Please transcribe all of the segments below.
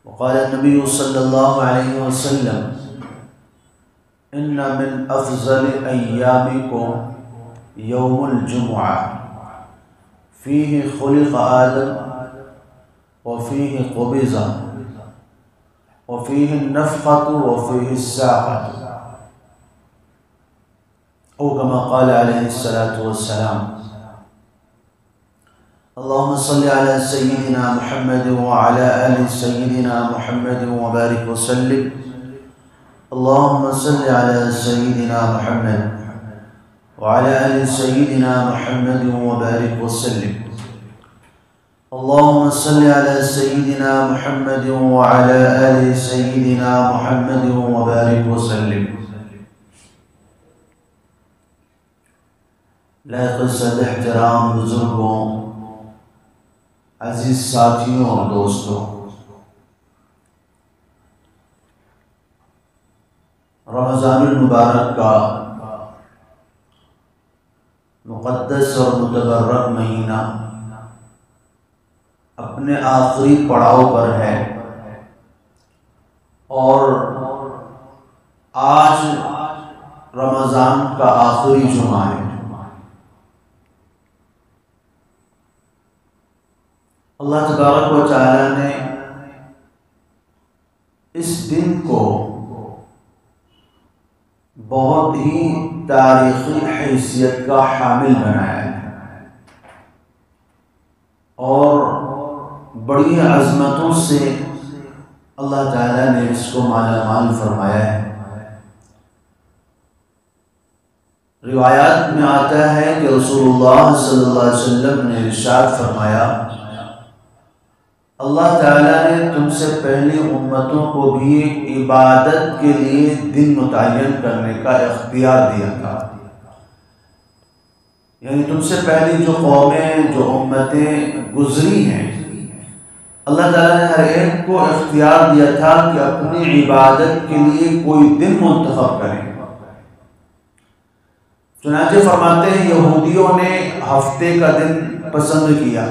وقال النبي صلى الله عليه وسلم إن من أفضل أيامكم يوم الجمعة فيه خلق آدم وفيه قبض وفيه النفخة وفيه الساعة أو كما قال عليه الصلاة والسلام. اللهم صل على سيدنا محمد وعلى آل سيدنا محمد وبارك وسلم. اللهم صل على سيدنا محمد وعلى آل سيدنا محمد وبارك وسلم. اللهم صل على سيدنا محمد وعلى آل سيدنا محمد وبارك وسلم. لائق صد احترام بزرگوں، عزیز ساتھیوں اور دوستوں، رمضان المبارک کا مقدس اور متبرک مہینہ اپنے آخری پڑاؤ پر ہے، اور آج رمضان کا آخری جمعہ ہے۔ اللہ تبارک و تعالی نے اس دن کو بہت ہی تاریخی حیثیت کا حامل بنایا ہے اور بڑی عظمتوں سے اللہ تعالی نے اس کو مالا مال فرمایا ہے۔ روایات میں آتا ہے کہ رسول اللہ صلی اللہ علیہ وسلم نے ارشاد فرمایا، اللہ تعالیٰ نے تم سے پہلی امتوں کو بھی عبادت کے لیے دن متعین کرنے کا اختیار دیا تھا، یعنی تم سے پہلی جو قومیں، جو امتیں گزری ہیں، اللہ تعالیٰ نے ہر ایک کو اختیار دیا تھا کہ اپنی عبادت کے لیے کوئی دن منتخب کریں۔ چنانچہ فرماتے ہیں یہودیوں نے ہفتے کا دن پسند کیا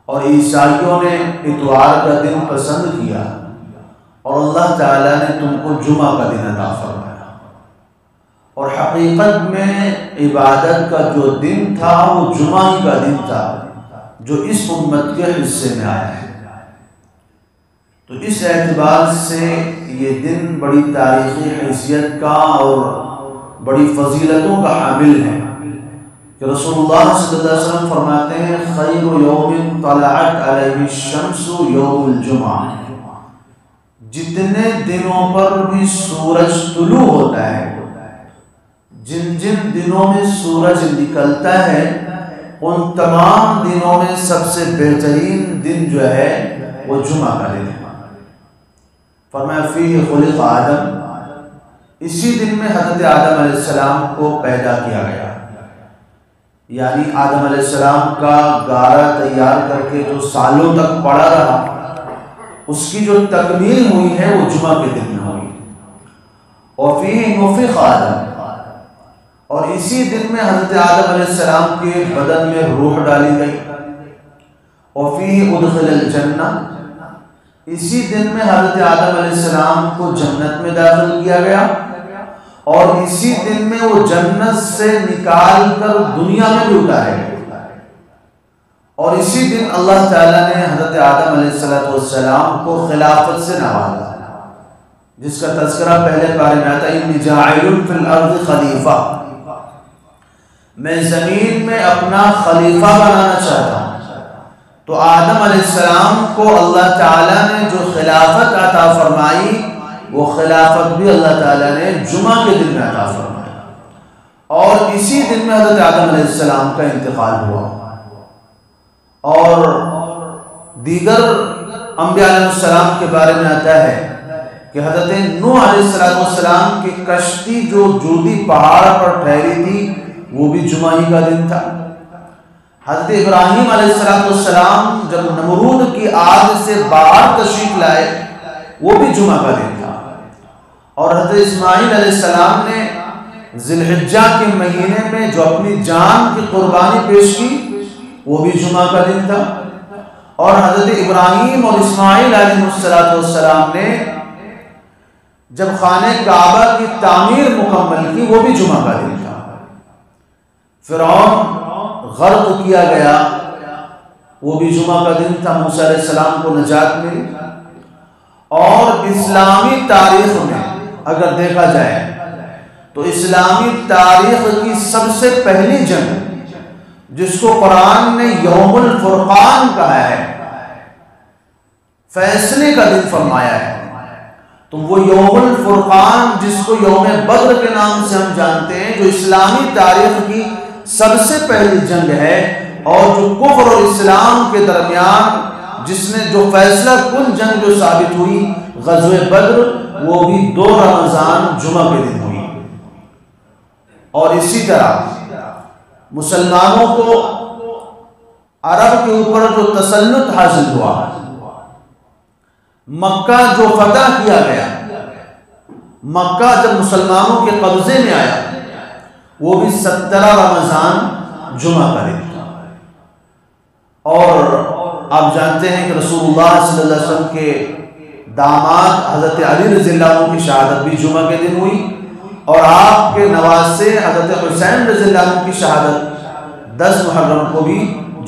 اور عیسائیوں نے اتوار کا دن پسند کیا، اور اللہ تعالیٰ نے تم کو جمعہ کا دن عطا فرمایا، اور حقیقت میں عبادت کا جو دن تھا وہ جمعہ ہی کا دن تھا جو اس امت کے حصے میں آیا ہے۔ تو اس اعتبار سے یہ دن بڑی تاریخی حیثیت کا اور بڑی فضیلتوں کا حامل ہے کہ رسول اللہ صلی اللہ علیہ وسلم فرماتے ہیں خیر یوم طلعت علیہ الشمس یوم الجمعہ، جتنے دنوں پر بھی سورج طلوع ہوتا ہے، جن جن دنوں میں سورج نکلتا ہے، ان تمام دنوں میں سب سے بہترین دن جو ہے وہ جمعہ کا دن ہے۔ فرمایا فیہ خلق آدم، اسی دن میں حضرت آدم علیہ السلام کو پیدا کیا گیا، یعنی آدم علیہ السلام کا گارہ تیار کر کے جو سالوں تک پڑا رہا، اس کی جو تکمیل ہوئی ہے وہ جمعہ کے دن میں ہوئی۔ وفیہ نفخ آدم، اور اسی دن میں حضرت آدم علیہ السلام کے بدن میں روح ڈالی گئی۔ وفیہ ادخل الجنہ، اسی دن میں حضرت آدم علیہ السلام کو جنت میں داخل کیا گیا، اور اسی دن میں وہ جنت سے نکال کر دنیا میں بھی اتارے گئے، اور اسی دن اللہ تعالیٰ نے حضرت آدم علیہ السلام کو خلافت سے نوازا، جس کا تذکرہ پہلے پارے میں آتا ہے انی جاعل فی الارض خلیفہ، میں زمین میں اپنا خلیفہ بنانا چاہتا ہوں۔ تو آدم علیہ السلام کو اللہ تعالیٰ نے جو خلافت عطا فرمائی، وہ خلافت بھی اللہ تعالیٰ نے جمعہ کے دن میں عطا فرمایا، اور اسی دن میں حضرت آدم علیہ السلام کا انتقال ہوا۔ اور دیگر انبیاء علیہ السلام کے بارے میں آتا ہے کہ حضرت نوح علیہ السلام کی کشتی جو جودی پہاڑ پر ٹھہری تھی وہ بھی جمعہ ہی کا دن تھا۔ حضرت ابراہیم علیہ السلام جب نمرود کی آگ سے باہر تشریف لائے وہ بھی جمعہ کا دن تھا، اور حضرت اسماعیل علیہ السلام نے ذی الحجہ کے مہینے میں جو اپنی جان کی قربانی پیش کی وہ بھی جمعہ کا دن تھا، اور حضرت ابراہیم اور اسماعیل علیہ السلام نے جب خانہ کعبہ کی تعمیر مکمل کی وہ بھی جمعہ کا دن تھا۔ فرعون غرق کیا گیا، وہ بھی جمعہ کا دن تھا، موسیٰ علیہ السلام کو نجات ملی۔ اور اسلامی تاریخ میں اگر دیکھا جائے تو اسلامی تاریخ کی سب سے پہلی جنگ جس کو قرآن نے یوم الفرقان کہا ہے، فیصلے کا دن فرمایا ہے، تو وہ یوم الفرقان جس کو یوم بدر کے نام سے ہم جانتے ہیں، جو اسلامی تاریخ کی سب سے پہلی جنگ ہے اور جو کفر اور اسلام کے درمیان جس نے جو فیصلہ کن جنگ جو ثابت ہوئی، غزوہ بدر، وہ بھی 2 رمضان جمعہ کے دن ہوئی۔ اور اسی طرح مسلمانوں کو عرب کے اوپر جو تسلط حاصل ہوا، مکہ جو فتح کیا گیا، مکہ جب مسلمانوں کے قبضے میں آیا، وہ بھی 17 رمضان جمعہ کا دن تھا۔ اور آپ جانتے ہیں کہ رسول اللہ صلی اللہ علیہ وسلم کے داماد حضرت علی رضی اللہ عنہ کی شہادت بھی جمعہ کے دن ہوئی، اور آپ کے نواسے حضرت حسین رضی اللہ عنہ کی شہادت 10 محرم کو بھی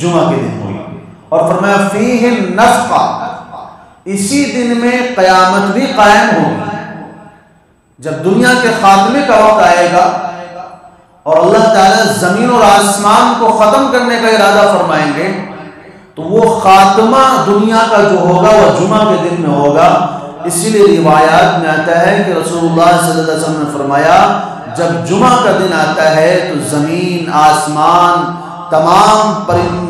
جمعہ کے دن ہوئی۔ اور فرمایا فیہ النفخہ، اسی دن میں قیامت بھی قائم ہوگی۔ جب دنیا کے خاتمے کا وقت آئے گا اور اللہ تعالیٰ زمین اور آسمان کو ختم کرنے کا ارادہ فرمائیں گے، تو وہ خاتمہ دنیا کا جو ہوگا وہ جمعہ کے دن میں ہوگا۔ اسی لیے روایات میں آتا ہے کہ رسول اللہ صلی اللہ علیہ وسلم نے فرمایا جب جمعہ کا دن آتا ہے تو زمین، آسمان، تمام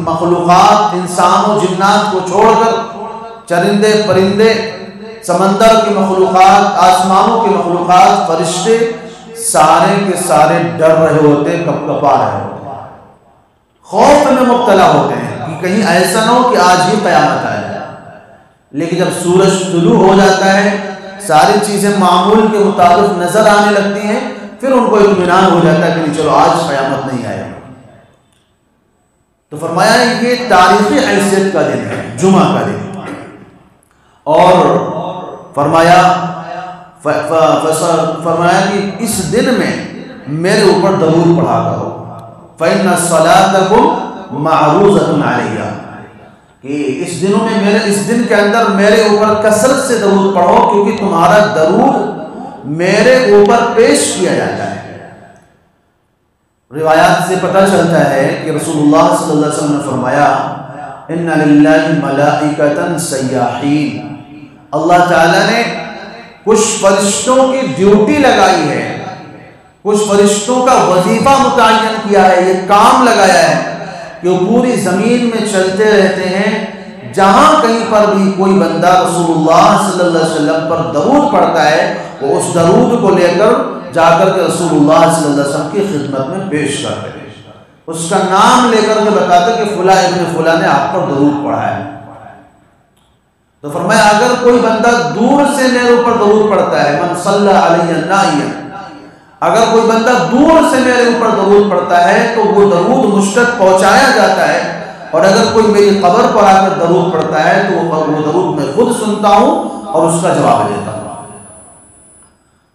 مخلوقات، انسان و جنات کو چھوڑ کر چرندے، پرندے، سمندر کی مخلوقات، آسمانوں کی مخلوقات، فرشتے، سارے کے سارے ڈر رہے ہوتے، کپ کپا رہے ہوتے، خوف میں مبتلا ہوتے ہیں کہ کہیں ایسا نہ ہو کہ آج ہی قیامت آ جائے۔ لیکن جب سورج طلوع ہو جاتا ہے، ساری چیزیں معمول کے مطابق نظر آنے لگتی ہیں، پھر ان کو اطمینان ہو جاتا ہے کہ نہیں چلو آج قیامت نہیں آئے۔ تو فرمایا یہ تاریخی حیثیت کا دن ہے، جمعہ کا دن۔ اور فرمایا کہ اس دن میں میرے اوپر درود پڑھا کرو، فَإِنَّ صَلَاتَكُمْ مَعْرُوضَةٌ عَلَيَّ، کہ اس دن کے اندر میرے اوپر کثرت سے درود پڑھو، کیونکہ تمہارا درود میرے اوپر پیش کیا جاتا ہے۔ روایات سے پتہ چلتا ہے کہ رسول اللہ صلی اللہ علیہ وسلم نے فرمایا اِنَّ لِلَّهِ مَلَائِكَةً سَيَّاحِينَ، اللہ تعالیٰ نے کچھ فرشتوں کی ڈیوٹی لگائی ہے، کچھ فرشتوں کا وظیفہ متعین کیا ہے، یہ کام لگایا ہے کہ وہ پوری زمین میں چلتے رہتے ہیں، جہاں کہیں پر بھی کوئی بندہ رسول اللہ صلی اللہ علیہ وسلم پر درود پڑھتا ہے، وہ اس درود کو لے کر جا کر کے رسول اللہ صلی اللہ علیہ وسلم کی خدمت میں پیش کرتے ہیں، اس کا نام لے کر کے بتاتے کہ فلاں ابن فلاں نے آپ پر درود پڑھا ہے۔ تو فرمایا اگر کوئی بندہ دور سے میرے اوپر درود پڑھتا ہے، من صلی علیہ نائیا، اگر کوئی بندہ دور سے میرے اوپر درود پڑھتا ہے تو وہ درود مجھ تک پہنچایا جاتا ہے، اور اگر کوئی میری قبر پر آ کر درود پڑھتا ہے تو وہ درود میں خود سنتا ہوں اور اس کا جواب دیتا ہوں۔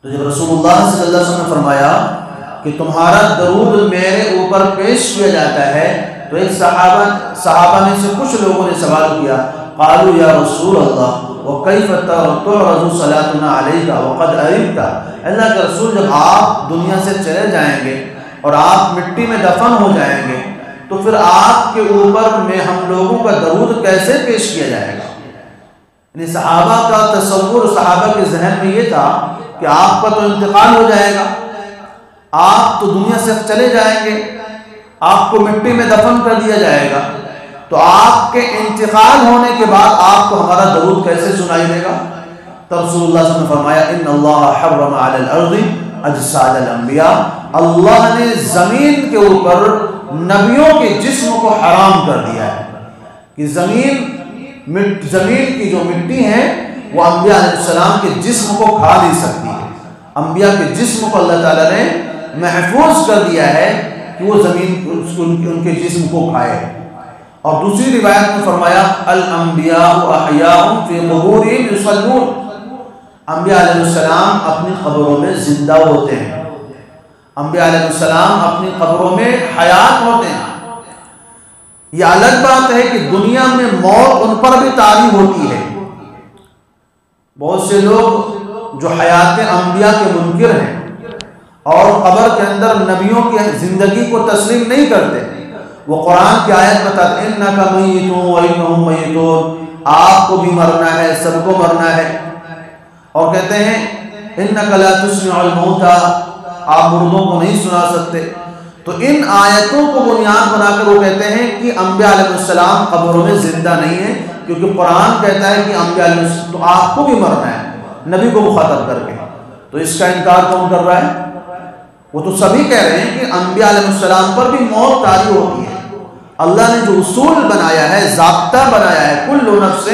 تو جب رسول اللہ صلی اللہ علیہ وسلم نے فرمایا کہ تمہارا درود میرے اوپر پیش کیا جاتا ہے، تو ایک صحابہ میں سے کچھ لوگوں نے سوال کیا، قالوا یا رسول اللہ وکیف تعرض صلاتنا علیک وقد ارمت، اللہ کے رسول جب آپ دنیا سے چلے جائیں گے اور آپ مٹی میں دفن ہو جائیں گے تو پھر آپ کے اوپر میں ہم لوگوں کا درود کیسے پیش کیا جائے گا؟ یعنی صحابہ کا تصور، صحابہ کے ذہن میں یہ تھا کہ آپ کا تو انتقال ہو جائے گا، آپ تو دنیا سے چلے جائیں گے، آپ کو مٹی میں دفن کر دیا جائے گا، تو آپ کے انتقال ہونے کے بعد آپ کو ہمارا درود کیسے سنائی دے گا؟ تو رسول اللہ صلی اللہ علیہ وسلم نے فرمایا ان اللہ حرم علی الارض اجساد الانبیاء، اللہ نے زمین کے اوپر نبیوں کے جسم کو حرام کر دیا ہے کہ زمین کی جو مٹی ہے وہ انبیاء علیہ السلام کے جسم کو کھا نہیں سکتی ہے، انبیاء کے جسم کو اللہ تعالیٰ نے محفوظ کر دیا ہے کہ وہ زمین ان کے جسم کو کھائے۔ اور دوسری روایت میں فرمایا الانبیاء احیاء فی قبورہم یصلون، انبیاء علیہ السلام اپنی قبروں میں زندہ ہوتے ہیں، انبیاء علیہ السلام اپنی قبروں میں حیات ہوتے ہیں۔ یہ الگ بات ہے کہ دنیا میں موت ان پر بھی طاری ہوتی ہے۔ بہت سے لوگ جو حیات انبیاء کے منکر ہیں اور قبر کے اندر نبیوں کی زندگی کو تسلیم نہیں کرتے، وہ قرآن کی آیت بتاتے ہیں اِنَّكَ مَيِّتٌ وَإِنَّهُم مَيِّتُونَ، آپ کو بھی مرنا ہے، سب کو مرنا ہے، اور کہتے ہیں اِنَّكَ لَا تُسْمِعُ الْمَوْتَى، آپ مردوں کو نہیں سنا سکتے۔ تو ان آیتوں کو بنیاد بنا کر وہ کہتے ہیں کہ انبیاء علیہ السلام قبروں میں زندہ نہیں ہیں، کیونکہ قرآن کہتا ہے کہ انبیاء علیہ السلام، تو آپ کو بھی مرنا ہے نبی کو مخاطب کر کے۔ تو اس کا انکار کون کر رہا ہے؟ وہ تو سبھی کہہ رہے ہیں کہ انبیاء علیہ السلام پر بھی موت طاری ہوتی ہے۔ اللہ نے جو اصول بنایا ہے، ضابطہ بنایا ہے کل نفس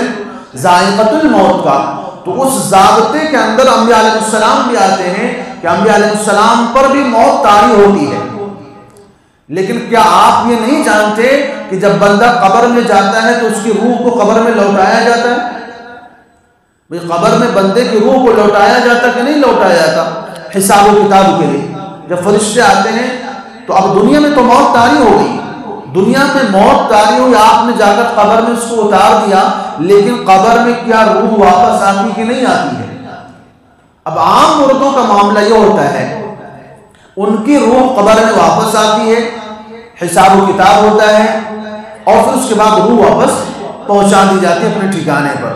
ذائقۃ الموت کا، تو اس ضابطے کے اندر انبیاء علیہ السلام بھی آتے ہیں کہ انبیاء علیہ السلام پر بھی موت طاری ہوتی ہے۔ لیکن کیا آپ یہ نہیں جانتے کہ جب بندہ قبر میں جاتا ہے تو اس کی روح کو قبر میں لوٹایا جاتا ہے؟ قبر میں بندے کی روح کو لوٹایا جاتا کہ نہیں لوٹایا جاتا؟ حساب و کتاب کے لیے جب فرشتے آتے ہیں تو اب دنیا میں تو موت طاری ہو گئی، دنیا میں موت طاری ہوئی، آپ نے جا کر قبر میں اس کو اتار دیا، لیکن قبر میں کیا روح واپس آتی کہ نہیں آتی ہے؟ اب عام مردوں کا معاملہ یہ ہوتا ہے، ان کی روح قبر میں واپس آتی ہے، حساب و کتاب ہوتا ہے، اور پھر اس کے بعد روح واپس پہنچا دی جاتی ہے اپنے ٹھکانے پر،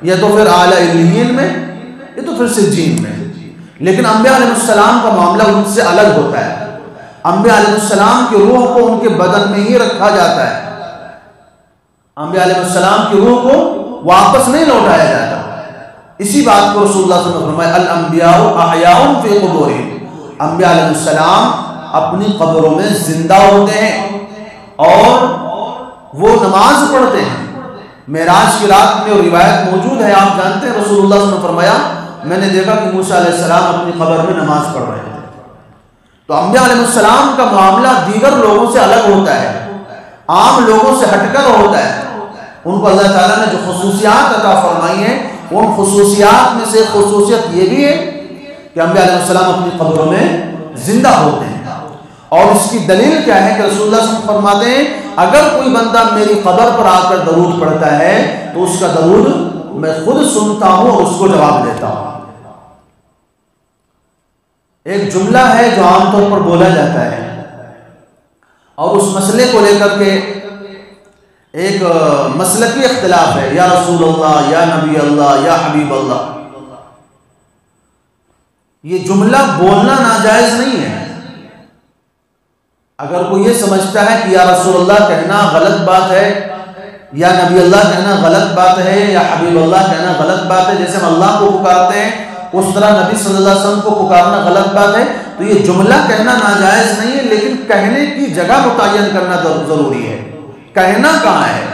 یا تو پھر اعلیٰ علیین میں، یا تو پھر سجین میں۔ لیکن انبیاء علیہ السلام کا معاملہ ان سے الگ ہوتا ہے۔ انبیاء علیہ السلام کی روح کو ان کے بدن میں ہی رکھا جاتا ہے، انبیاء علیہ السلام کی روح کو واپس نہیں لوٹایا جاتا۔ اسی بات کو رسول اللہ صلی اللہ علیہ وسلم نے فرمایا الانبیاء احیاء فی قبورہم، انبیاء علیہ السلام اپنی قبروں میں زندہ ہوتے ہیں اور وہ نماز پڑھتے ہیں۔ معراج کی رات میں روایت موجود ہے، آپ جانتے ہیں رسول اللہ صلی اللہ علیہ وسلم نے فرمایا میں نے دیکھا کہ موسیٰ علیہ السلام اپنی قبر میں نماز پڑھ رہے تھے۔ تو انبیاء علیہ السلام کا معاملہ دیگر لوگوں سے الگ ہوتا ہے، عام لوگوں سے ہٹ کر ہوتا ہے۔ ان کو اللہ تعالیٰ نے جو خصوصیات عطا فرمائی ہیں، ان خصوصیات میں سے خصوصیت یہ بھی ہے کہ انبیاء علیہ السلام اپنی قبروں میں زندہ ہوتے ہیں۔ اور اس کی دلیل کیا ہے کہ رسول اللہ صلی اللہ علیہ وسلم فرماتے ہیں اگر کوئی بندہ میری قبر پر آ کر درود پڑھتا ہے تو اس کا درود میں خود سنتا ہوں اور اس کو جواب دیتا ہوں۔ ایک جملہ ہے جو عام طور پر بولا جاتا ہے اور اس مسئلے کو لے کر کے ایک مسلکی اختلاف ہے، یا رسول اللہ، یا نبی اللہ، یا حبیب اللہ۔ یہ جملہ بولنا ناجائز نہیں ہے۔ اگر کوئی یہ سمجھتا ہے کہ یا رسول اللہ کہنا غلط بات ہے، یا نبی اللہ کہنا غلط بات ہے، یا حبیب اللہ کہنا غلط بات ہے، جیسے ہم اللہ کو پکارتے ہیں اس طرح نبی صلی اللہ علیہ وسلم کو پکارنا غلط بات ہے، تو یہ جملہ کہنا ناجائز نہیں ہے، لیکن کہنے کی جگہ متعین کرنا ضروری ہے۔ کہنا کہاں ہے؟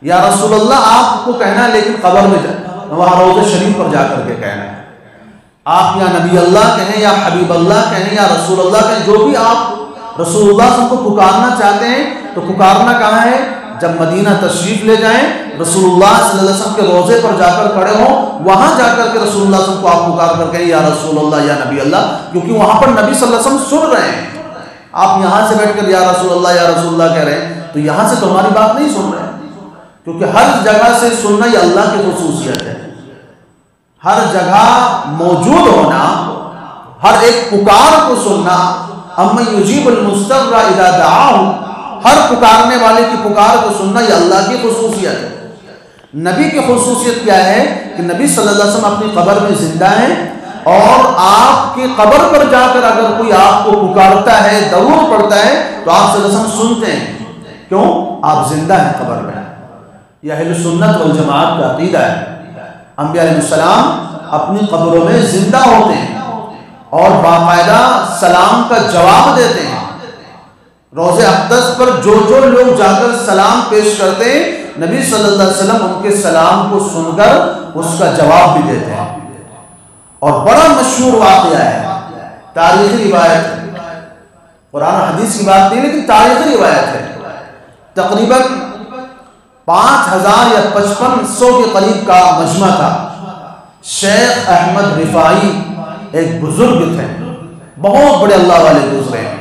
یا رسول اللہ آپ کو کہنا ہے، لیکن قبر میں وہاں روضہ شریف پر جا کر کے کہنا ہے۔ آپ یا نبی اللہ کہیں، یا حبیب اللہ کہیں، یا رسول اللہ کہیں، جو بھی آپ رسول اللہ صلی اللہ علیہ وسلم کو پکارنا چاہتے ہیں تو پکارنا کہاں ہے؟ جب مدینہ تشریف لے جائیں، رسول اللہ صلی اللہ علیہ وسلم کے روضے پر جا کر کھڑے ہوں، وہاں جا کر کے رسول اللہ صلی اللہ علیہ وسلم کو آپ پکار کر کہیں یا رسول اللہ، یا نبی اللہ، کیونکہ وہاں پر نبی صلی اللہ علیہ وسلم سن رہے ہیں۔ آپ یہاں سے بیٹھ کر یا رسول اللہ، یا رسول اللہ کہہ رہے ہیں تو یہاں سے تو ہماری بات نہیں سن رہے ہیں، کیونکہ ہر جگہ سے سننا یہ اللہ کی خصوصیت ہے۔ ہر جگہ موجود ہونا، ہر ایک پکار کو سننا، اَمَّن يُجِيبُ الْمُضْطَرَّ إِذَا دَعَاهُ، ہر پکارنے والے کی پکار کو سننا یہ اللہ کی خصوصیت ہے۔ نبی کی خصوصیت کیا ہے کہ نبی صلی اللہ علیہ وسلم اپنی قبر میں زندہ ہیں، اور آپ کی قبر پر جا کر اگر کوئی آپ کو پکارتا ہے، درود پڑھتا ہے، تو آپ صلی اللہ علیہ وسلم سنتے ہیں۔ کیوں؟ آپ زندہ ہیں قبر میں۔ یہ اہل سنت والجماعت کا عقیدہ ہے۔ انبیاء علیہ السلام اپنی قبروں میں زندہ ہوتے ہیں اور باقاعدہ سلام کا جواب دیتے ہیں۔ روضہ اقدس پر جو لوگ جا کر سلام پیش کرتے ہیں، نبی صلی اللہ علیہ وسلم ان کے سلام کو سن کر اس کا جواب بھی دیتے ہیں۔ اور بڑا مشہور واقعہ ہے، تاریخی روایت ہے، قرآن و حدیث کی بات نہیں لیکن تاریخی روایت ہے۔ تقریباً 5000 یا 5500 کے قریب کا مجمع تھا۔ شیخ احمد رفاعی ایک بزرگ تھے، بہت بڑے اللہ والے گزرے ہیں۔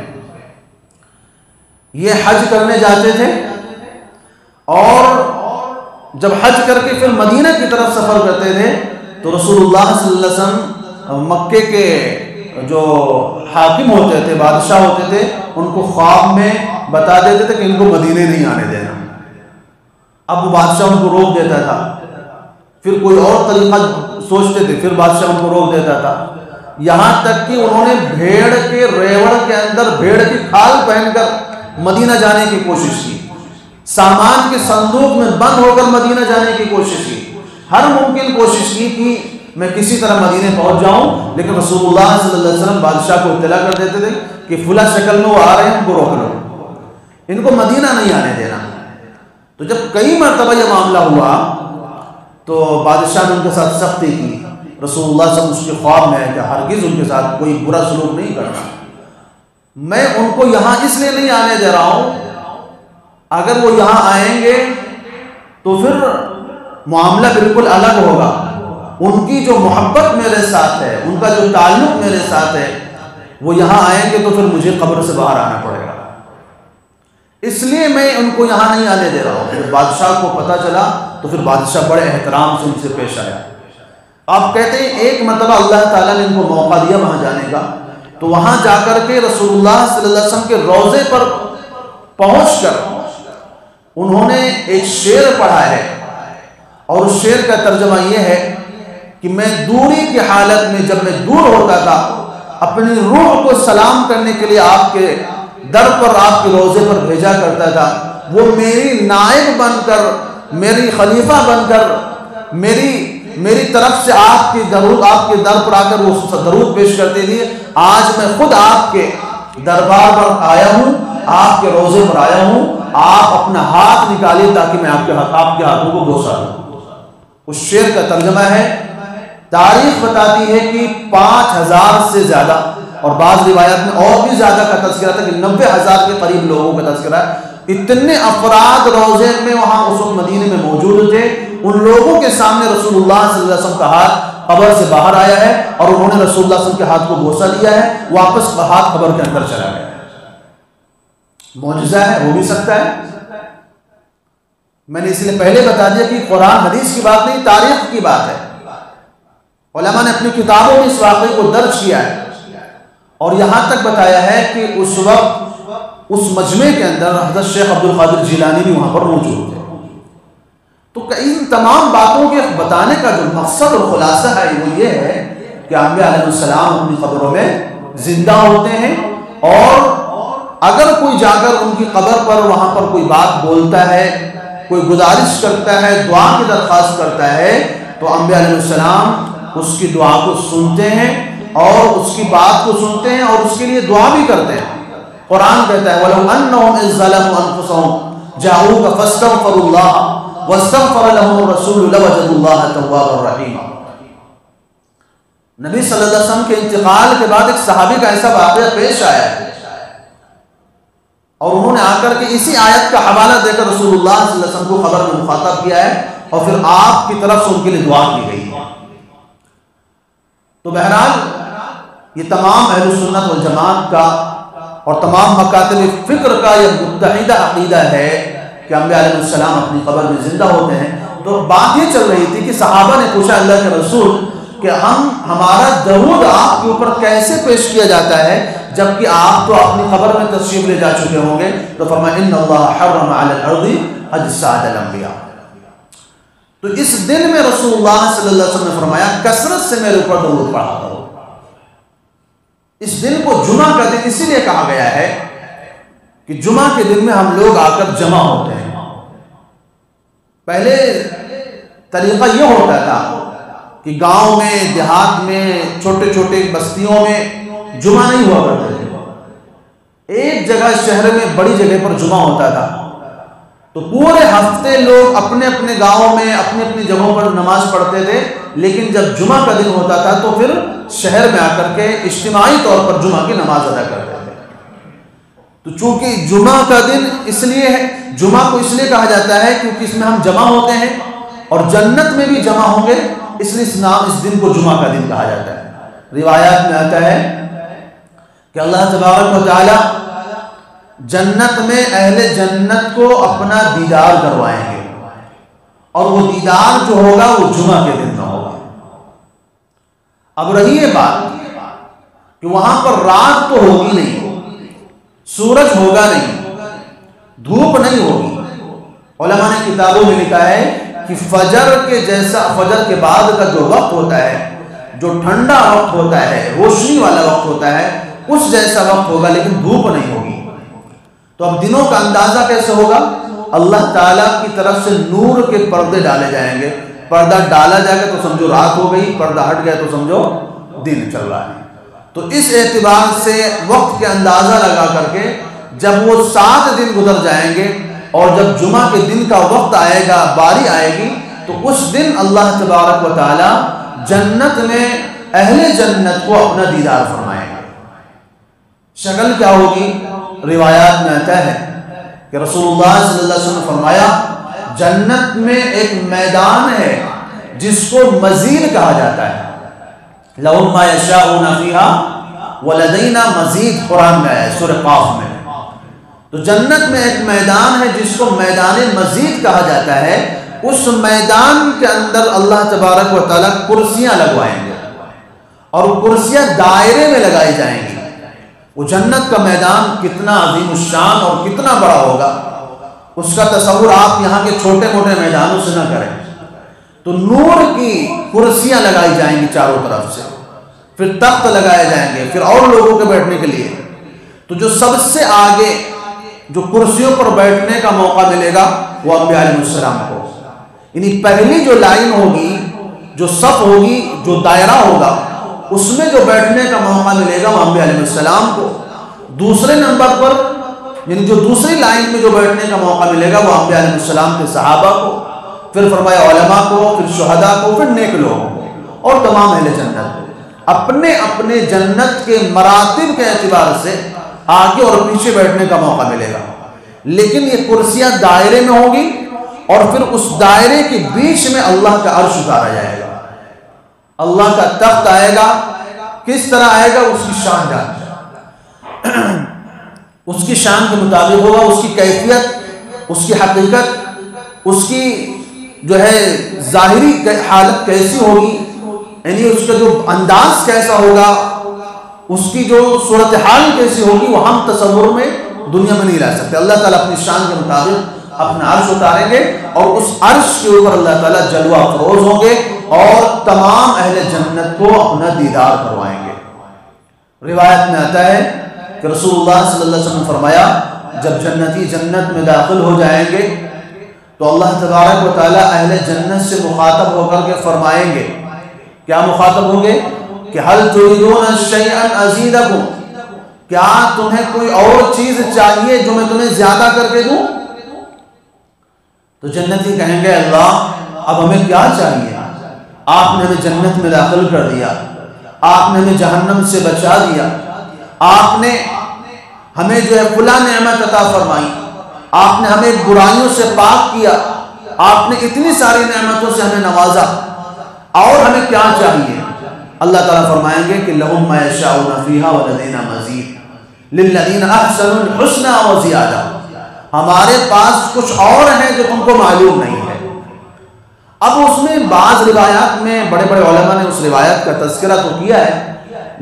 یہ حج کرنے جاتے تھے اور جب حج کر کے پھر مدینہ کی طرف سفر کرتے تھے تو رسول اللہ صلی اللہ علیہ وسلم مکے کے جو حاکم ہوتے تھے، بادشاہ ہوتے تھے، ان کو خواب میں بتا دیتے تھے کہ ان کو مدینے نہیں آنے دینا۔ اب وہ بادشاہ ان کو روک دیتا تھا، پھر کوئی اور طریقہ سوچتے تھے، پھر بادشاہ ان کو روک دیتا تھا، یہاں تک کہ انہوں نے بھیڑ کے ریوڑ کے اندر بھیڑ کی کھال پہن کر مدینہ جانے کی کوشش کی، سامان کے صندوق میں بند ہو کر مدینہ جانے کی کوشش کی، ہر ممکن کوشش کی کہ میں کسی طرح مدینے پہنچ جاؤں، لیکن رسول اللہ صلی اللہ علیہ وسلم بادشاہ کو اطلاع کر دیتے تھے کہ فلاں شکل میں وہ آ رہے ہیں، ان کو روک لو، ان کو مدینہ نہیں آنے دینا۔ تو جب کئی مرتبہ یہ معاملہ ہوا تو بادشاہ نے ان کے ساتھ سختی کی۔ رسول اللہ صلی اللہ علیہ وسلم اس کے خواب میں ہے کہ ہرگز ان کے ساتھ کوئی برا سلوک نہیں کرنا، میں ان کو یہاں اس لیے نہیں آنے دے رہا ہوں، اگر وہ یہاں آئیں گے تو پھر معاملہ بالکل الگ ہوگا، ان کی جو محبت میرے ساتھ ہے، ان کا جو تعلق میرے ساتھ ہے، وہ یہاں آئیں گے تو پھر مجھے قبر سے باہر آنا پڑے گا، اس لیے میں ان کو یہاں نہیں آنے دے رہا ہوں۔ پھر بادشاہ کو پتہ چلا تو پھر بادشاہ بڑے احترام سے ان سے پیش آیا۔ آپ کہتے ہیں ایک مرتبہ اللہ تعالیٰ نے ان کو موقع دیا وہاں جانے کا، تو وہاں جا کر کے رسول اللہ صلی اللہ علیہ وسلم کے روضے پر پہنچ کر انہوں نے ایک شعر پڑھا ہے، اور اس شعر کا ترجمہ یہ ہے کہ میں دوری کی حالت میں جب میں دور ہوتا تھا اپنی روح کو سلام کرنے کے لیے آپ کے در پر، آپ کے روضے پر بھیجا کرتا تھا، وہ میری نائب بن کر، میری خلیفہ بن کر، میری طرف سے آپ کے در پر آ کر وہ درود پیش کرتے تھے۔ آج میں خود آپ کے دربار پر آیا ہوں، آپ کے روضے پر آیا ہوں، آپ اپنا ہاتھ نکالیے تاکہ میں آپ کے ہاتھوں کو بوسا دوں۔ اس شعر کا ترجمہ ہے، تاریخ بتاتی ہے کہ 5000 سے زیادہ، اور بعض روایات میں اور بھی زیادہ کا تذکرہ تھا کہ 90,000 کے قریب لوگوں کا تذکرہ ہے، اتنے افراد روضے میں وہاں اس وقت مدینے میں موجود تھے۔ ان لوگوں کے سامنے رسول اللہ صلی اللہ علیہ وسلم کا ہاتھ قبر سے باہر آیا ہے اور انہوں نے رسول اللہ صلی اللہ علیہ وسلم کے ہاتھ کو بوسا لیا ہے، واپس ہاتھ قبر کے اندر چلا گیا۔ معجزہ ہے، ہو بھی سکتا ہے۔ میں نے اس لیے پہلے بتا دیا کہ قرآن حدیث کی بات نہیں، تاریخ کی بات ہے۔ علماء نے اپنی کتابوں میں اس واقعے کو درج کیا ہے اور یہاں تک بتایا ہے کہ اس وقت اس مجمع کے اندر حضرت شیخ عبد القادر جیلانی بھی وہاں پر موجود تھے۔ تو ان تمام باتوں کے بتانے کا جو مقصد اور خلاصہ ہے وہ یہ ہے کہ انبیاء علیہ السلام اپنی قبروں میں زندہ ہوتے ہیں، اور اگر کوئی جا کر ان کی قبر پر وہاں پر کوئی بات بولتا ہے، کوئی گزارش کرتا ہے، دعا کی درخواست کرتا ہے، تو انبیاء علیہ السلام اس کی دعا کو سنتے ہیں اور اس کی بات کو سنتے ہیں اور اس کے لیے دعا بھی کرتے ہیں۔ قرآن کہتا ہے وَلَوْ أَنَّهُمْ إِذْ ظَلَمُوا أَنفُسَهُمْ جَاءُوكَ فَاسْتَغْفَرُوا اللَّهَ وَاسْتَغْفَرَ لَهُمُ الرَّسُولُ لَوَجَدُوا اللَّهَ تَوَّابًا رَحِيمًا۔ نبی صلی اللہ علیہ وسلم کے انتقال کے بعد ایک صحابی کا ایسا واقعہ پیش آیا ہے اور انہوں نے آ کر کے اسی آیت کا حوالہ دے کر رسول اللہ صلی اللہ علیہ وسلم کو خبر میں مخاطب کیا ہے اور پھر آپ کی طرف سے ان کے لیے دعا کی گئی ہے۔ تو بہرحال یہ تمام اہل سنت والجماعت کا اور تمام مکاتب فکر کا یہ متحدہ عقیدہ ہے کہ انبیاء علیہ السلام اپنی قبر میں زندہ ہوتے ہیں۔ تو بات یہ چل رہی تھی کہ صحابہ نے پوچھا اللہ کے رسول کہ ہمارا درود آپ کے اوپر کیسے پیش کیا جاتا ہے جبکہ آپ تو اپنی قبر میں تشریف لے جا چکے ہوں گے؟ تو فرمایا ان اللہ حرم علی الارض اجساد الانبیاء۔ تو اس دن میں رسول اللہ صلی اللہ علیہ وسلم نے فرمایا کثرت سے میرے اوپر درود پڑھا کرو۔ اس دن کو جمعہ کا دن اسی لیے کہا گیا ہے کہ جمعہ کے دن میں ہم لوگ آ کر جمع ہوتے ہیں۔ پہلے طریقہ یہ ہوتا تھا کہ گاؤں میں، دیہات میں، چھوٹے چھوٹے بستیوں میں جمعہ نہیں ہوا کرتے تھے، ایک جگہ شہر میں بڑی جگہ پر جمعہ ہوتا تھا، تو پورے ہفتے لوگ اپنے اپنے گاؤں میں اپنی اپنی جگہوں پر نماز پڑھتے تھے، لیکن جب جمعہ کا دن ہوتا تھا تو پھر شہر میں آ کر کے اجتماعی طور پر جمعہ کی نماز ادا کرتے تھے۔ تو چونکہ جمعہ کا دن اس لیے ہے، جمعہ کو اس لیے کہا جاتا ہے کیونکہ اس میں ہم جمع ہوتے ہیں اور جنت میں بھی جمع ہوں گے، اس لیے اس دن کو جمعہ کا دن کہا جاتا ہے۔ روایات میں آتا ہے کہ اللہ تبارک و تعالی جنت میں اہل جنت کو اپنا دیدار کروائیں گے، اور وہ دیدار جو ہوگا وہ جمعہ کے دن میں ہوگا۔ اب رہی یہ بات کہ وہاں پر رات تو ہوگی نہیں، سورج ہوگا نہیں، دھوپ نہیں ہوگی۔ علماء نے کتابوں میں لکھا ہے کہ فجر کے جیسا، فجر کے بعد کا جو وقت ہوتا ہے، جو ٹھنڈا وقت ہوتا ہے، روشنی والا وقت ہوتا ہے، اس جیسا وقت ہوگا، لیکن دھوپ نہیں ہوگی۔ تو اب دنوں کا اندازہ کیسے ہوگا؟ اللہ تعالیٰ کی طرف سے نور کے پردے ڈالے جائیں گے، پردہ ڈالا جائے گا تو سمجھو رات ہو گئی، پردہ ہٹ گیا تو سمجھو دن چل رہا ہے۔ تو اس اعتبار سے وقت کے اندازہ لگا کر کے جب وہ 7 دن گزر جائیں گے اور جب جمعہ کے دن کا وقت آئے گا، باری آئے گی، تو اس دن اللہ تبارک و تعالی جنت میں اہل جنت کو اپنا دیدار فرمائیں گے۔ شکل کیا ہوگی؟ روایات میں آتا ہے کہ رسول اللہ صلی اللہ علیہ وسلم نے فرمایا جنت میں ایک میدان ہے جس کو مزید کہا جاتا ہے، لَهُم مَّا يَشَاءُونَ فِيهَا وَلَدَيْنَا مزید، قرآن میں ہے سورہ قاف میں۔ تو جنت میں ایک میدان ہے جس کو میدان مزید کہا جاتا ہے، اس میدان کے اندر اللہ تبارک و تعالیٰ کرسیاں لگوائیں گے اور کرسیاں دائرے میں لگائی جائیں گی۔ وہ جنت کا میدان کتنا عظیم الشان اور کتنا بڑا ہوگا، اس کا تصور آپ یہاں کے چھوٹے موٹے میدانوں سے نہ کریں۔ تو نور کی کرسیاں لگائی جائیں گی چاروں طرف سے، پھر تخت لگائے جائیں گے، پھر اور لوگوں کے بیٹھنے کے لیے۔ تو جو سب سے آگے جو کرسیوں پر بیٹھنے کا موقع ملے گا وہ انبیاء علیہ السلام کو، یعنی پہلی جو لائن ہوگی، جو صف ہوگی، جو دائرہ ہوگا، اس میں جو بیٹھنے کا موقع ملے گا وہ انبیاء علیہ السلام کو۔ دوسرے نمبر پر یعنی جو دوسری لائن میں جو بیٹھنے کا موقع ملے گا وہ انبیاء علیہ السلام کے صحابہ کو، پھر فرمایا علماء کو، پھر شہداء کو، پھر نیک لوگوں کو اور تمام اہل جنت کو۔ اپنے اپنے جنت کے مراتب کے اعتبار سے آگے اور پیچھے بیٹھنے کا موقع ملے گا، لیکن یہ کرسیاں دائرے میں ہوگی اور پھر اس دائرے کے بیچ میں اللہ کا عرش اتارا جائے گا، اللہ کا تخت آئے گا۔ کس طرح آئے گا اس کی شان جانتے ہیں، اس کی شان کے مطابق ہوگا، اس کی کیفیت، اس کی حقیقت، اس کی جو ہے ظاہری حالت کیسی ہوگی، یعنی اس کا جو انداز کیسا ہوگا، اس کی جو صورتحال کیسی ہوگی، وہ ہم تصور میں دنیا میں نہیں لا سکتے۔ اللہ تعالیٰ اپنی شان کے مطابق اپنا عرش اتاریں گے اور اس عرش کے اوپر اللہ تعالیٰ جلوہ افروز ہوں گے اور تمام اہل جنت کو اپنا دیدار کروائیں گے۔ روایت میں آتا ہے کہ رسول اللہ صلی اللہ علیہ وسلم نے فرمایا جب جنتی جنت میں داخل ہو جائیں گے تو اللہ تبارک و تعالیٰ اہل جنت سے مخاطب ہو کر کے فرمائیں گے، کیا مخاطب ہوں گے کہ هل تريدون شيئا ازيدكم، کیا تمہیں کوئی اور چیز چاہیے جو میں تمہیں زیادہ کر کے دوں؟ تو جنتی کہیں گے اللہ اب ہمیں کیا چاہیے، آپ نے ہمیں جنت میں داخل کر دیا، آپ نے ہمیں جہنم سے بچا دیا، آپ نے ہمیں جو ہے فلاں نعمت عطا فرمائی، آپ نے ہمیں برائیوں سے پاک کیا، آپ نے اتنی ساری نعمتوں سے ہمیں نوازا، اور ہمیں کیا چاہیے؟ اللہ تعالیٰ فرمائیں گے کہ لَهُم مَّا يَشَاءُونَ فِيهَا وَلَدَيْنَا مَزِيدٌ لِلَّذِينَ أَحْسَنُوا الْحُسْنَى وَزِيَادَةٌ، ہمارے پاس کچھ اور ہیں جو تم کو معلوم نہیں ہے۔ اب اس میں بعض روایات میں بڑے بڑے علماء نے اس روایت کا تذکرہ تو کیا ہے،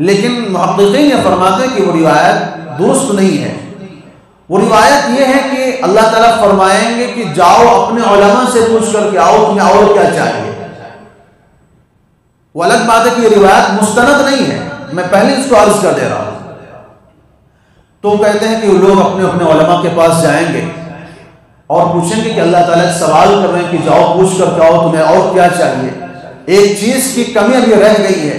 لیکن محققین یہ فرماتے ہیں کہ وہ روایت درست نہیں ہے۔ وہ روایت یہ ہے کہ اللہ تعالیٰ فرمائیں گے کہ جاؤ اپنے علماء سے پوچھ کر کے آؤ تمہیں اور کیا چاہیے۔ وہ الگ بات ہے کہ یہ روایت مستند نہیں ہے، میں پہلے اس کو عرض کر دے رہا ہوں۔ تو کہتے ہیں کہ وہ لوگ اپنے اپنے علماء کے پاس جائیں گے اور پوچھیں گے کہ اللہ تعالیٰ سوال کر رہے ہیں کہ جاؤ پوچھ کر کے آؤ تمہیں اور کیا چاہیے، ایک چیز کی کمی ابھی رہ گئی ہے۔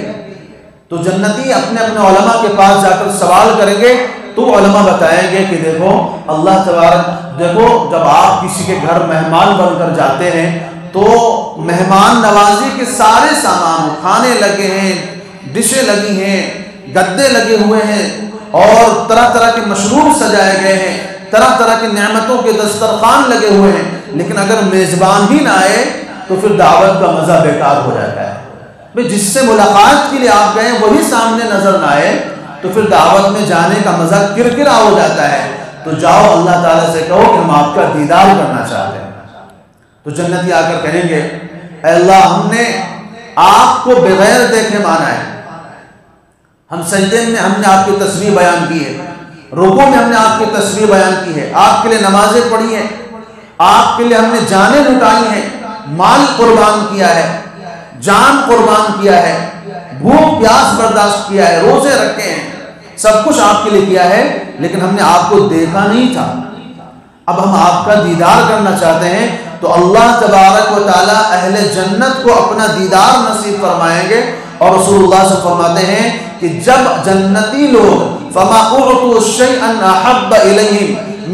تو جنتی اپنے اپنے علماء کے پاس جا کر سوال کریں گے تو علماء بتائیں گے کہ دیکھو اللہ تبارک، دیکھو جب آپ کسی کے گھر مہمان بن کر جاتے ہیں تو مہمان نوازی کے سارے سامان، کھانے لگے ہیں، ڈشیں لگی ہیں، گدے لگے ہوئے ہیں اور طرح طرح کے مشروب سجائے گئے ہیں، طرح طرح کی نعمتوں کے دسترخوان لگے ہوئے ہیں، لیکن اگر میزبان ہی نہ آئے تو پھر دعوت کا مزہ بیکار ہو جاتا ہے۔ جس سے ملاقات کے لیے آپ گئے وہی سامنے نظر نہ آئے تو پھر دعوت میں جانے کا مزہ کرکرا ہو جاتا ہے۔ تو جاؤ اللہ تعالیٰ سے کہو کہ ہم آپ کا دیدار کرنا چاہتے ہیں۔ تو جنتی آ کر کہیں گے اے اللہ ہم نے آپ کو بغیر دیکھے مانا ہے، ہم سجدے میں ہم نے آپ کی تصویر بیان کی ہے، رکوع میں ہم نے آپ کی تصویر بیان کی ہے، آپ کے لیے نمازیں پڑھی ہیں، آپ کے لیے ہم نے جانیں لٹائی ہیں، مال قربان کیا ہے، جان قربان کیا ہے، بھوک پیاس برداشت کیا ہے، روزے رکھے ہیں، سب کچھ آپ کے لیے کیا ہے، لیکن ہم نے آپ کو دیکھا نہیں تھا، اب ہم آپ کا دیدار کرنا چاہتے ہیں۔ تو اللہ تبارک و تعالیٰ اہل جنت کو اپنا دیدار نصیب فرمائیں گے، اور رسول اللہ سے فرماتے ہیں کہ جب جنتی لوگ فما اعطوا شيئا احب اليهم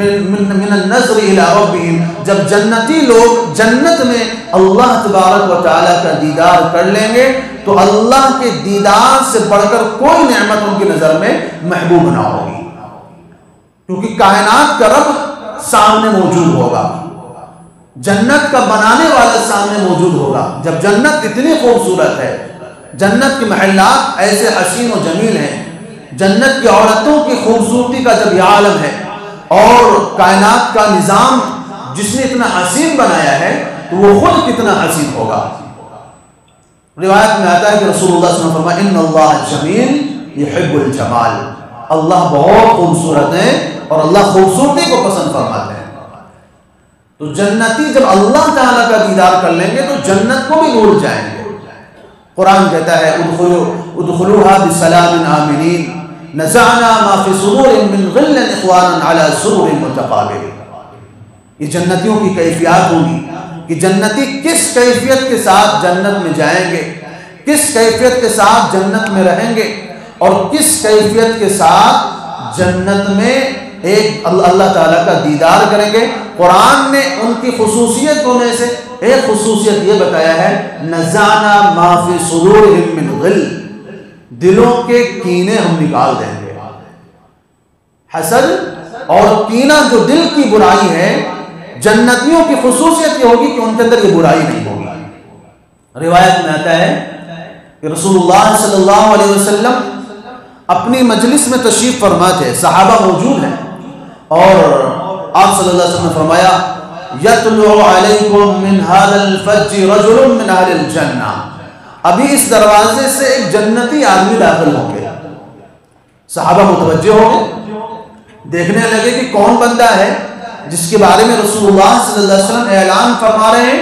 من النظر الى ربهم، جب جنتی لوگ جنت میں اللہ تبارک و تعالیٰ کا دیدار کر لیں گے تو اللہ کے دیدار سے بڑھ کر کوئی نعمت ان کی نظر میں محبوب نہ ہوگی، کیونکہ کائنات کا رب سامنے موجود ہوگا، جنت کا بنانے والا سامنے موجود ہوگا۔ جب جنت اتنی خوبصورت ہے، جنت کے محلات ایسے حسین و جمیل ہیں، جنت کی عورتوں کی خوبصورتی کا جب یہ عالم ہے اور کائنات کا نظام جس نے اتنا حسین بنایا ہے تو وہ خود کتنا حسین ہوگا۔ روایت میں آتا ہے کہ رسول اللہ صلی اللہ علیہ وسلم فرمایا ان اللہ جمیل یحب الجمال، اللہ بہت خوبصورت ہے اور اللہ خوبصورتی کو پسند فرماتے ہیں۔ تو جنتی جب اللہ تعالیٰ کا دیدار کر لیں گے تو جنت کو بھی بھول جائیں گے۔ قرآن کہتا ہے ادخلوها بسلام آمنین نزعنا ما فی صدورهم من غل اخوانا على سرر متقابلین۔ یہ جنتیوں کی کیفیات ہوگی کہ جنتی کس کیفیت کے ساتھ جنت میں جائیں گے، کس کیفیت کے ساتھ جنت میں رہیں گے، اور کس کیفیت کے ساتھ جنت میں ایک اللہ تعالیٰ کا دیدار کریں گے۔ قرآن نے ان کی خصوصیتوں میں سے ایک خصوصیت یہ بتایا ہے نزعنا ما فی صدورهم من غل، دلوں کے کینے ہم نکال دیں گے۔ حسد اور کینہ جو دل کی برائی ہے، جنتیوں کی خصوصیت یہ ہوگی کہ ان کے اندر یہ برائی نہیں ہوگی۔ روایت میں آتا ہے کہ رسول اللہ صلی اللہ علیہ وسلم اپنی مجلس میں تشریف فرما تھے، صحابہ موجود ہیں، اور آپ صلی اللہ علیہ وسلم نے فرمایا یطلع علیکم من هذا الفج رجل من اہل الجنہ، ابھی اس دروازے سے ایک جنتی آدمی داخل ہوں گے۔ صحابہ متوجہ ہو گئے، دیکھنے لگے کہ کون بندہ ہے جس کے بارے میں رسول اللہ صلی اللہ علیہ وسلم اعلان فرما رہے ہیں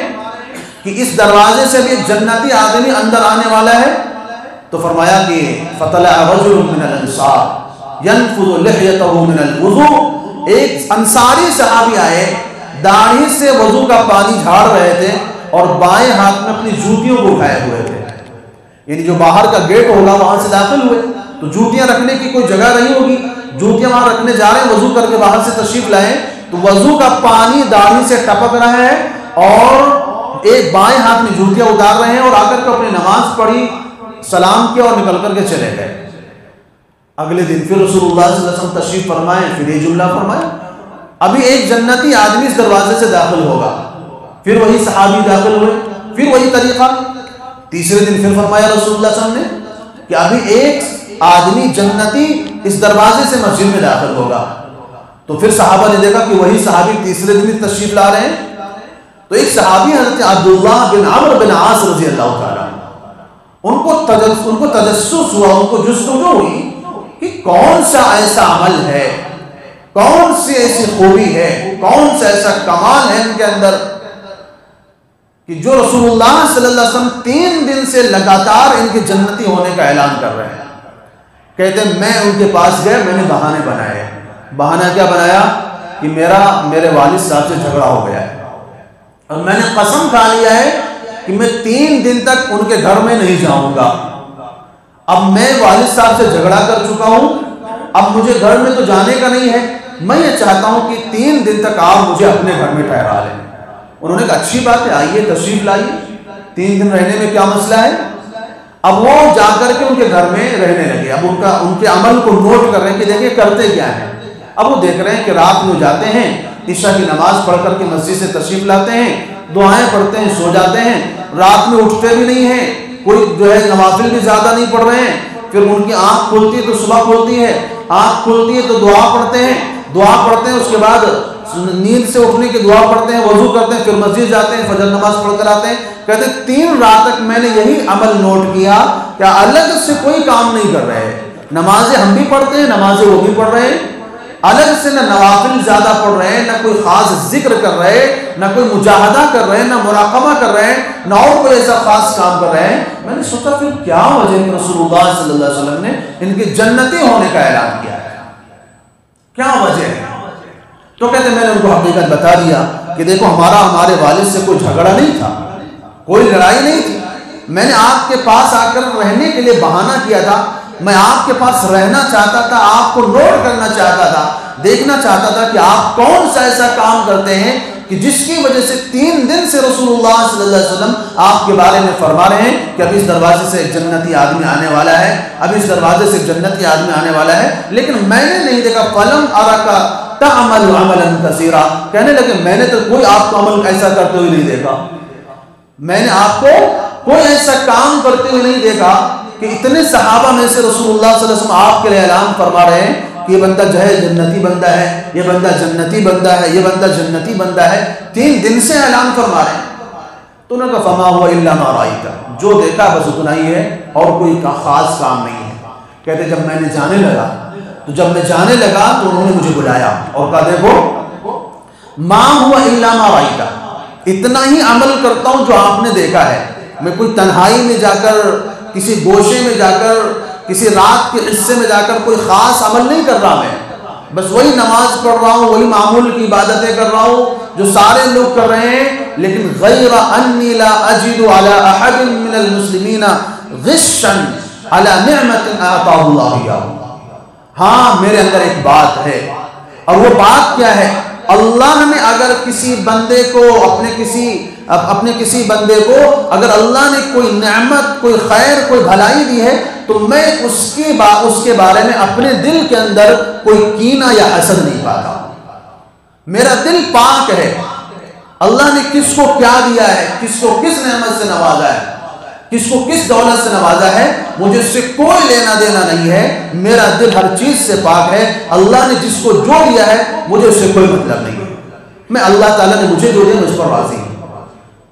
کہ اس دروازے سے بھی ایک جنتی آدمی اندر آنے والا ہے۔ تو فرمایا کہ فطلع رجل من الانصار ينفض لحيته من الوضوء، ایک انصاری صحابی آئے، داڑھی سے وضو کا پانی جھاڑ رہے تھے اور بائیں ہاتھ میں اپنی جوتیوں کو اٹھائے ہوئے تھے، یعنی جو باہر کا گیٹ ہوگا وہاں سے داخل ہوئے تو جوتیاں رکھنے کی کوئی جگہ نہیں ہوگی، جوتیاں وہاں رکھنے جا رہے ہیں، وضو کر کے باہر سے تشریف لائے تو وضو کا پانی داڑھی سے ٹپک رہا ہے اور ایک بائیں ہاتھ میں جوتیاں اتار رہے ہیں، اور آ کر کے اپنی نماز پڑھی، سلام کیا اور نکل کر کے چلے گئے۔ اگلے دن پھر رسول اللہ صلی اللہ علیہ وسلم تشریف فرمائے، پھر یہ جملہ فرمائے ابھی ایک جنتی آدمی اس دروازے سے داخل ہوگا، پھر وہی صحابی داخل ہوئے، پھر وہی طریقہ۔ تیسرے دن پھر فرمایا رسول اللہ صلی اللہ علیہ وسلم نے کہ ابھی ایک آدمی جنتی اس دروازے سے مسجد میں داخل ہوگا، تو پھر صحابہ نے دیکھا کہ وہی صحابی تیسرے دن تشریف لا رہے ہیں۔ تو ایک صحابی حضرت عبداللہ بن عمرو بن عاص رضی اللہ تعالیٰ ان کو تجسس ہوا، ان کو جستجو ہوئی کہ کون سا ایسا عمل ہے، کون سی ایسی خوبی ہے، کون سا ایسا کمال ہے ان کے اندر کہ جو رسول اللہ صلی اللہ علیہ وسلم 3 دن سے لگاتار ان کے جنتی ہونے کا اعلان کر رہے ہیں۔ کہتے ہیں میں ان کے پاس گئے، میں نے بہانے بنائے۔ بہانہ کیا بنایا کہ میرے والد صاحب سے جھگڑا ہو گیا ہے اور میں نے قسم کھا لیا ہے کہ میں 3 دن تک ان کے گھر میں نہیں جاؤں گا۔ اب میں والد صاحب سے جھگڑا کر چکا ہوں، اب مجھے گھر میں تو جانے کا نہیں ہے، میں یہ چاہتا ہوں کہ 3 دن تک آپ مجھے اپنے گھر میں ٹھہرا لیں۔ انہوں نے کہا اچھی بات ہے، آئیے تشریف لائیے، 3 دن رہنے میں کیا مسئلہ ہے۔ اب وہ جا کر کے ان کے گھر میں رہنے لگے. اب ان کے عمل کو نوٹ کر رہے ہیں کہ دیکھیں کرتے کیا ہیں. اب وہ دیکھ رہے ہیں کہ رات میں جاتے ہیں, عشاء کی نماز پڑھ کر کے مسجد سے تشریف لاتے ہیں, دعائیں پڑھتے ہیں, سو جاتے ہیں, رات میں اٹھتے بھی نہیں ہیں, کوئی جو ہے نوافل بھی زیادہ نہیں پڑھ رہے ہیں. پھر ان کی آنکھ کھلتی ہے تو صبح کھلتی ہے, آنکھ کھلتی ہے تو دعا پڑھتے ہیں, دعا پڑھتے ہیں, اس کے بعد نیند سے اٹھنے کی دعا پڑھتے ہیں, وضو کرتے ہیں, پھر مسجد جاتے ہیں, فجر نماز پڑھ کر آتے ہیں. کہتے ہیں 3 رات تک میں نے یہی عمل نوٹ کیا کہ الگ سے کوئی کام نہیں کر رہے. نمازیں ہم بھی پڑھتے ہیں, نمازیں وہ بھی پڑھ رہے ہیں, الگ سے نہ نوافل زیادہ پڑھ رہے ہیں, نہ کوئی خاص ذکر کر رہے, نہ کوئی مجاہدہ کر رہے, نہ مراقبہ کر رہے, نہ اور کوئی ایسا خاص کام کر رہے ہیں. میں نے سوچا پھر کیا وجہ ہے کہ رسول اللہ صلی اللہ علیہ وسلم نے ان کے جنتی ہونے کا اعلان کیا ہے, کیا وجہ ہے؟ تو کہتے ہیں میں نے ان کو حقیقت بتا دیا کہ دیکھو ہمارے والد سے کوئی جھگڑا نہیں تھا, کوئی لڑائی نہیں تھی. میں نے آپ کے پاس آ کر رہنے کے لیے بہانہ کیا تھا, میں آپ کے پاس رہنا چاہتا تھا, آپ کو نوٹ کرنا چاہتا تھا, دیکھنا چاہتا تھا کہ آپ کون سا ایسا کام کرتے ہیں کہ جس کی وجہ سے 3 دن سے رسول اللہ صلی اللہ علیہ وسلم آپ کے بارے میں فرما رہے ہیں کہ اب اس دروازے سے ایک جنتی آدمی آنے والا ہے, اب اس دروازے سے ایک جنتی آدمی آنے والا ہے. لیکن میں نے نہیں دیکھا. فلم ارaka تعمل عملا کثیرا, کہنے لگے میں نے تو کوئی آپ کو عمل ایسا کرتے ہوئے نہیں دیکھا, میں نے آپ کو کوئی ایسا کام کرتے ہوئے نہیں دیکھا کہ اتنے صحابہ میں سے رسول اللہ صلی اللہ علیہ وسلم آپ کے لیے اعلان فرما رہے ہیں کہ یہ بندہ جو ہے جنتی بندہ ہے, یہ بندہ جنتی بندہ ہے, یہ بندہ جنتی بندہ ہے. 3 دن سے اعلان فرما رہے ہیں. تو انہوں نے کہا فما ہوا الا ما رأیت, جو دیکھا بس اتنا ہی ہے اور کوئی خاص کام نہیں ہے. کہتے جب میں نے جانے لگا تو انہوں نے مجھے بلایا اور کہا دیکھو ما ہوا الا ما رأیت, اتنا ہی عمل کرتا ہوں جو آپ نے دیکھا ہے. میں کوئی تنہائی میں جا کر, کسی گوشے میں جا کر, کسی رات کے حصے میں جا کر کوئی خاص عمل نہیں کر رہا. میں بس وہی نماز پڑھ رہا ہوں, وہی معمول کی عبادتیں کر رہا ہوں جو سارے لوگ کر رہے ہیں. لیکن غیر انی لا اجد علی احد من المسلمین غشا علی نعمت اعطاہ اللہ ایاہ. ہاں میرے اندر ایک بات ہے, اور وہ بات کیا ہے؟ اللہ نے اگر کسی بندے کو اپنے کسی بندے کو اگر اللہ نے کوئی نعمت, کوئی خیر, کوئی بھلائی دی ہے تو میں اس کے بارے میں اپنے دل کے اندر کوئی کینہ یا حسد نہیں پاتا. میرا دل پاک ہے. اللہ نے کس کو کیا دیا ہے, کس کو کس نعمت سے نوازا ہے, کس کو کس دولت سے نوازا ہے, مجھے اس سے کوئی لینا دینا نہیں ہے. میرا دل ہر چیز سے پاک ہے. اللہ نے جس کو جو دیا ہے مجھے اس سے کوئی مطلب نہیں ہے. میں اللہ تعالیٰ نے مجھے جو دیا مجھ پر راضی ہوں.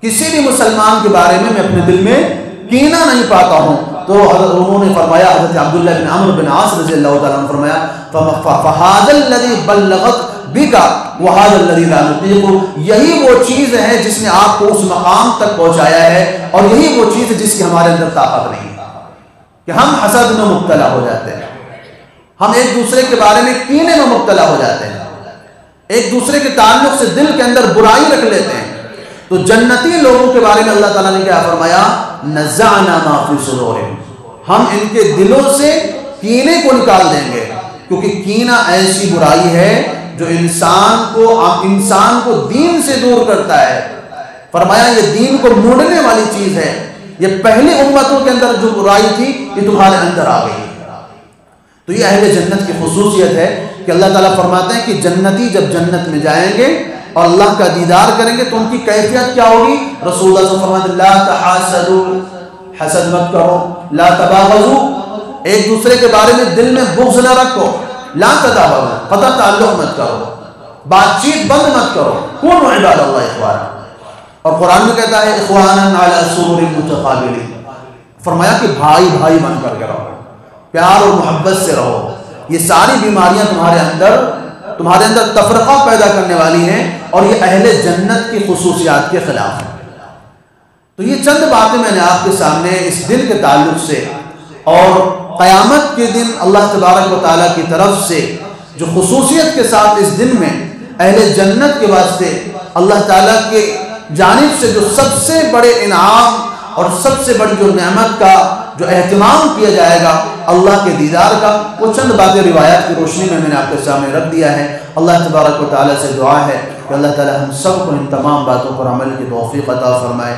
کسی بھی مسلمان کے بارے میں اپنے دل میں کینہ نہیں پاتا ہوں. تو انہوں نے فرمایا, حضرت عبداللہ بن عمرو بن عاص رضی اللہ تعالیٰ عنہ فرمایا فَهَذَا الَّذِي بَلَّغَتْ بِكَ وَهَذَا الَّذِي لَا نُطِيقُ, یہی وہ چیز ہے جس نے آپ کو اس مقام تک پہنچایا ہے, اور یہی وہ چیز ہے جس کی ہمارے اندر طاقت نہیں ہے کہ ہم حسد میں مبتلا ہو جاتے ہیں, ہم ایک دوسرے کے بارے میں کینے میں مبتلا ہو جاتے ہیں, ایک دوسرے کے تعلق سے دل کے اندر برائی رکھ لیتے ہیں. تو جنتی لوگوں کے بارے میں اللہ تعالیٰ نے کیا فرمایا, نزعنا ما فی صدورہم, ہم ان کے دلوں سے کینے کو نکال دیں گے. کیونکہ کینہ ایسی برائی ہے جو انسان کو دین سے دور کرتا ہے. فرمایا یہ دین کو موڑنے والی چیز ہے. یہ پہلی امتوں کے اندر جو برائی تھی یہ تمہارے اندر آ گئی. تو یہ اہل جنت کی خصوصیت ہے کہ اللہ تعالیٰ فرماتے ہیں کہ جنتی جب جنت میں جائیں گے اور اللہ کا دیدار کریں گے تو ان کی کیفیت کیا ہوگی؟ رسول اللہ صلی اللہ علیہ وسلم لا تحاسدوا, حسد مت کرو, لا تباغضوا, ایک دوسرے کے بارے میں دل میں بغض نہ رکھو, لا تدابروا, قطع تعلق مت کرو, بات چیت بند مت کرو, کونوا عباد اللہ اخوانا. اور قرآن میں کہتا ہے اخوانا علی سرر متقابلین, فرمایا کہ بھائی بھائی بن کر کے رہو, پیار اور محبت سے رہو. یہ ساری بیماریاں تمہارے اندر تفرقہ پیدا کرنے والی ہیں, اور یہ اہل جنت کی خصوصیات کے خلاف ہیں. تو یہ چند باتیں میں نے آپ کے سامنے اس دل کے تعلق سے, اور قیامت کے دن اللہ تبارک و تعالیٰ کی طرف سے جو خصوصیت کے ساتھ اس دن میں اہل جنت کے واسطے اللہ تعالیٰ کے جانب سے جو سب سے بڑے انعام اور سب سے بڑی جو نعمت کا جو اہتمام کیا جائے گا اللہ کے دیدار کا, وہ چند باتیں روایات کی روشنی میں نے آپ کے سامنے رکھ دیا ہے. اللہ تبارک و تعالیٰ سے دعا ہے کہ اللہ تعالیٰ ہم سب کو ان تمام باتوں پر عمل کی توفیق عطا فرمائے.